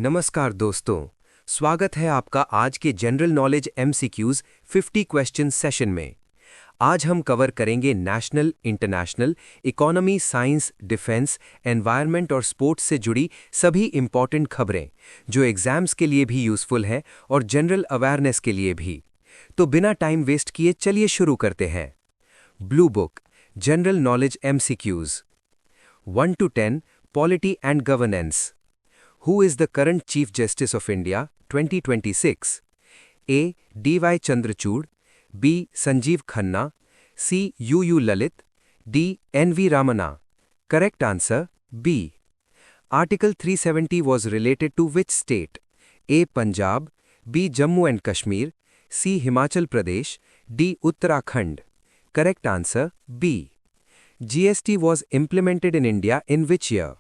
नमस्कार दोस्तों, स्वागत है आपका आज के general knowledge MCQs 50 question session में। आज हम कवर करेंगे national, international, economy, science, defence, environment और स्पोर्ट्स से जुड़ी सभी इंपॉर्टेंट खबरें जो एग्जाम्स के लिए भी यूजफुल है और जनरल अवेयरनेस के लिए भी। तो बिना टाइम वेस्ट किए चलिए शुरू करते हैं। Blue book general knowledge MCQs 1 to 10 polity and governance. Who is the current Chief Justice of India 2026? A. D.Y. Chandrachud, B. Sanjeev Khanna, C. U. Lalit, D. N.V. Ramana. Correct answer B. Article 370 was related to which state? A. Punjab, B. Jammu and Kashmir, C. Himachal Pradesh, D. Uttarakhand. Correct answer B. GST was implemented in India in which year?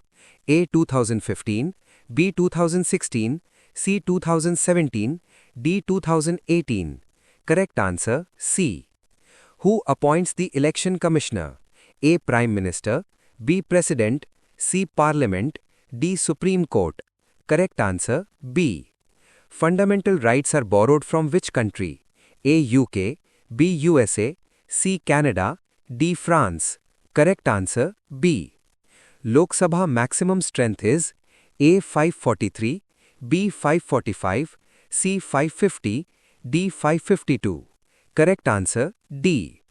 A. 2015, B. 2016, C. 2017, D. 2018. Correct answer C. Who appoints the election commissioner? A. Prime Minister, B. President, C. Parliament, D. Supreme Court. Correct answer B. Fundamental rights are borrowed from which country? A. UK, B. USA, C. Canada, D. France. Correct answer B. Lok Sabha maximum strength is A. 543, B. 545, C. 550, D. 552. Correct answer D.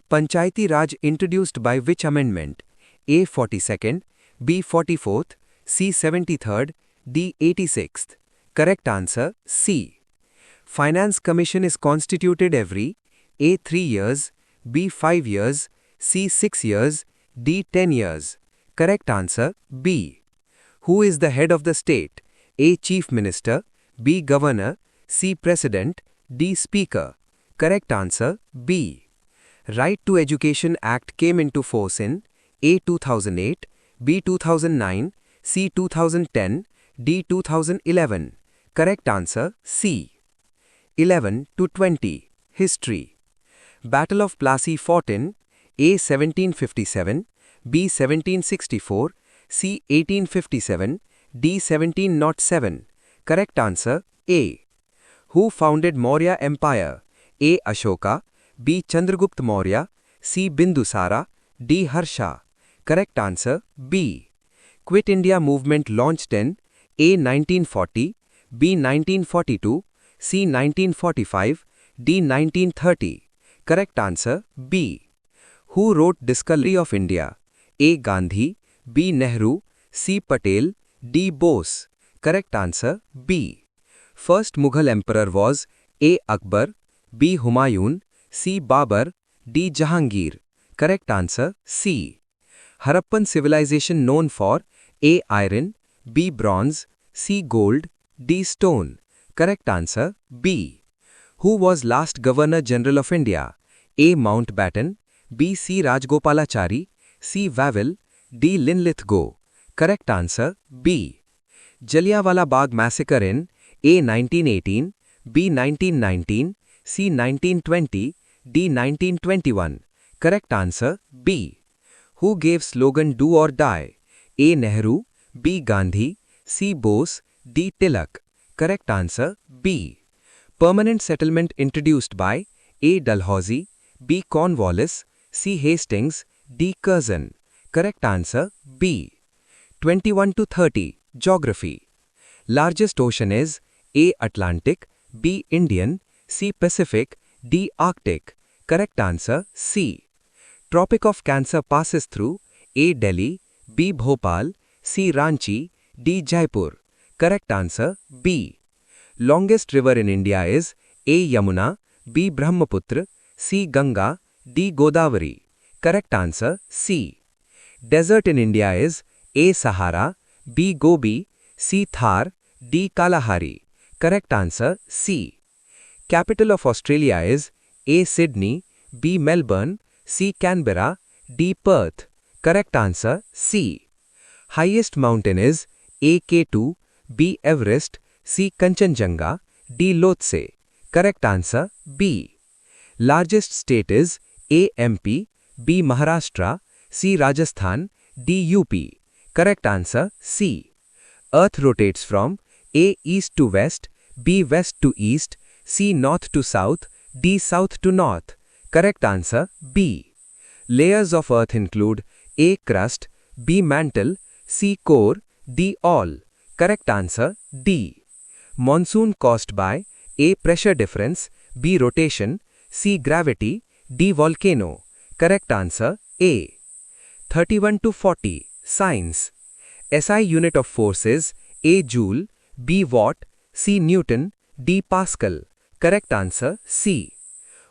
Panchayati Raj introduced by which amendment? A. 42nd, B. 44th, C. 73rd, D. 86th. Correct answer C. Finance Commission is constituted every A. 3 years, B. 5 years, C. 6 years, D. 10 years. Correct answer B. Who is the head of the state? A. Chief Minister, B. Governor, C. President, D. Speaker. Correct answer B. Right to Education Act came into force in A. 2008, B. 2009, C. 2010, D. 2011. Correct answer C. 11 to 20. History. Battle of Plassey fought in A. 1757, B. 1764, C. 1857, D. 1707. Correct answer A. Who founded Maurya Empire? A. Ashoka, B. Chandragupta Maurya, C. Bindusara, D. Harsha. Correct answer B. Quit India movement launched in A. 1940, B. 1942, C. 1945, D. 1930. Correct answer B. Who wrote Discovery of India? A. Gandhi, B. Nehru, C. Patel, D. Bose. Correct answer B. First Mughal emperor was A. Akbar, B. Humayun, C. Babur, D. Jahangir. Correct answer C. Harappan civilization known for A. Iron, B. Bronze, C. Gold, D. Stone. Correct answer B. Who was last Governor General of India? A. Mountbatten, B. C. Rajgopalachari, C. Wavell, D. Linlithgow. Correct answer B. Jallianwala Bagh massacre in A. 1918, B. 1919, C. 1920, D. 1921. Correct answer B. Who gave slogan Do or Die? A. Nehru, B. Gandhi, C. Bose, D. Tilak. Correct answer B. Permanent settlement introduced by A. Dalhousie, B. Cornwallis, C. Hastings, D. Curzon. Correct answer B. 21 to 30. Geography. Largest ocean is A. Atlantic, B. Indian, C. Pacific, D. Arctic. Correct answer C. Tropic of Cancer passes through A. Delhi, B. Bhopal, C. Ranchi, D. Jaipur. Correct answer B. Longest river in India is A. Yamuna, B. Brahmaputra, C. Ganga, D. Godavari. Correct answer C. Desert in India is A. Sahara, B. Gobi, C. Thar, D. Kalahari. Correct answer C. Capital of Australia is A. Sydney, B. Melbourne, C. Canberra, D. Perth. Correct answer C. Highest mountain is A. K2, B. Everest, C. Kanchenjunga, D. Lhotse. Correct answer B. Largest state is A. MP, B. Maharashtra, C. Rajasthan, D. UP. Correct answer C. Earth rotates from A. East to west, B. West to east, C. North to south, D. South to north. Correct answer B. Layers of Earth include A. Crust, B. Mantle, C. Core, D. All. Correct answer D. Monsoon caused by A. Pressure difference, B. Rotation, C. Gravity, D. Volcano. Correct answer A. 31 to 40. Science. SI unit of force is A. Joule, B. Watt, C. Newton, D. Pascal. Correct answer C.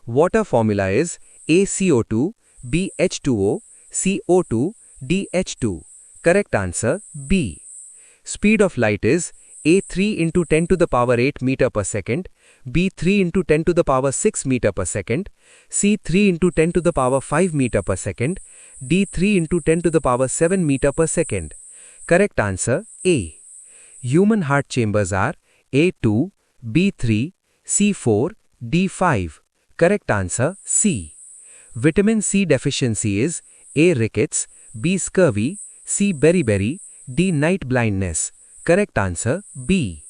Water formula is A. CO2, B. H2O, C. O2, D. H2. Correct answer B. Speed of light is A. 3 into 10 to the power 8 meter per second, B. 3 into 10 to the power 6 meter per second, C. 3 into 10 to the power 5 meter per second, D. 3 into 10 to the power 7 meter per second. Correct answer A. Human heart chambers are A2, B3, C4, D5. Correct answer C. Vitamin C deficiency is A. Rickets, B. Scurvy, C. Beriberi, D. Night blindness. Correct answer B.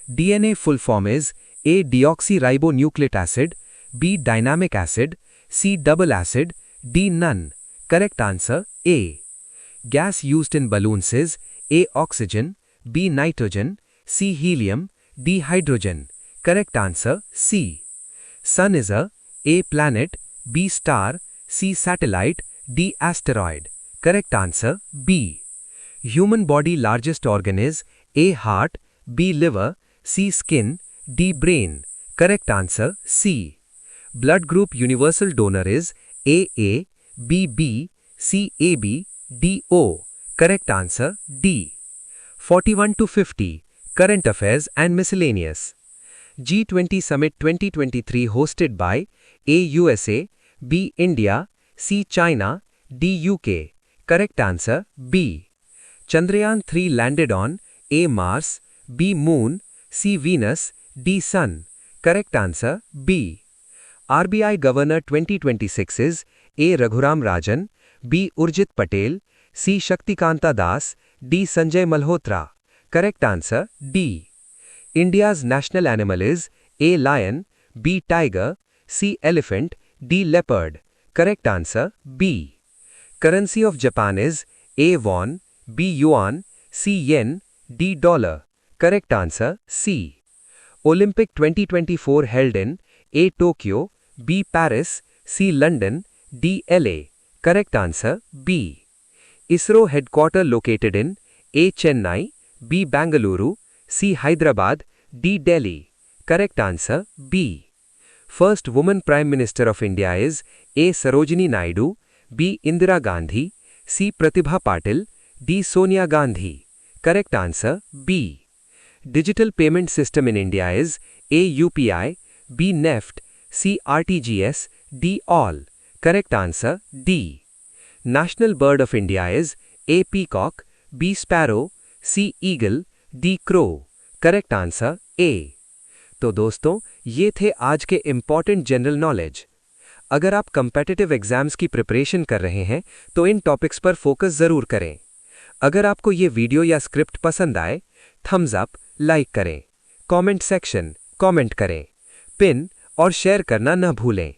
DNA full form is A. Deoxyribonucleic acid, B. Dynamic acid, C. Double acid, D. None. Correct answer A. Gas used in balloons is A. Oxygen, B. Nitrogen, C. Helium, D. Hydrogen. Correct answer C. Sun is A. Planet, B. Star, C. Satellite, D. Asteroid. Correct answer B. Human body largest organ is A. Heart, B. Liver, C. Skin, D. Brain. Correct answer C. Blood group universal donor is A. B. B, C. AB, D. O. Correct answer D. 41 to 50. Current affairs and miscellaneous. G20 Summit 2023 hosted by A. USA, B. India, C. China, D. UK. Correct answer B. Chandrayaan 3 landed on A. Mars, B. Moon, C. Venus, D. Sun. Correct answer B. RBI Governor 2026 is A. Raghuram Rajan, B. Urjit Patel, C. Shaktikanta Das, D. Sanjay Malhotra. Correct answer D. India's national animal is A. Lion, B. Tiger, C. Elephant, D. Leopard. Correct answer B. Currency of Japan is A. Won, B. Yuan, C. Yen, D. Dollar. Correct answer C. Olympic 2024 held in A. Tokyo, B. Paris, C. London, D. LA. Correct answer B. ISRO headquarter located in A. Chennai, B. Bangalore, C. Hyderabad, D. Delhi. Correct answer B. First woman Prime Minister of India is A. Sarojini Naidu, B. Indira Gandhi, C. Pratibha Patil, D. Sonia Gandhi. Correct answer B. Digital payment system in India is A. UPI, B. NEFT, C. RTGS, D. All. Correct answer D. National bird of India is A. Peacock, B. Sparrow, C. Eagle, D. Crow. Correct answer A. तो दोस्तों ये थे आज के important general knowledge. अगर आप competitive exams की preparation कर रहे हैं तो इन टॉपिक्स पर फोकस ज़रूर करें। अगर आपको ये वीडियो या स्क्रिप्ट पसंद आए, थम्स अप, लाइक करें, कमेंट सेक्शन कमेंट करें, पिन और शेयर करना न भूलें।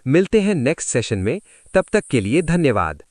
मिलते हैं नेक्स्ट सेशन में, तब तक के लिए धन्यवाद।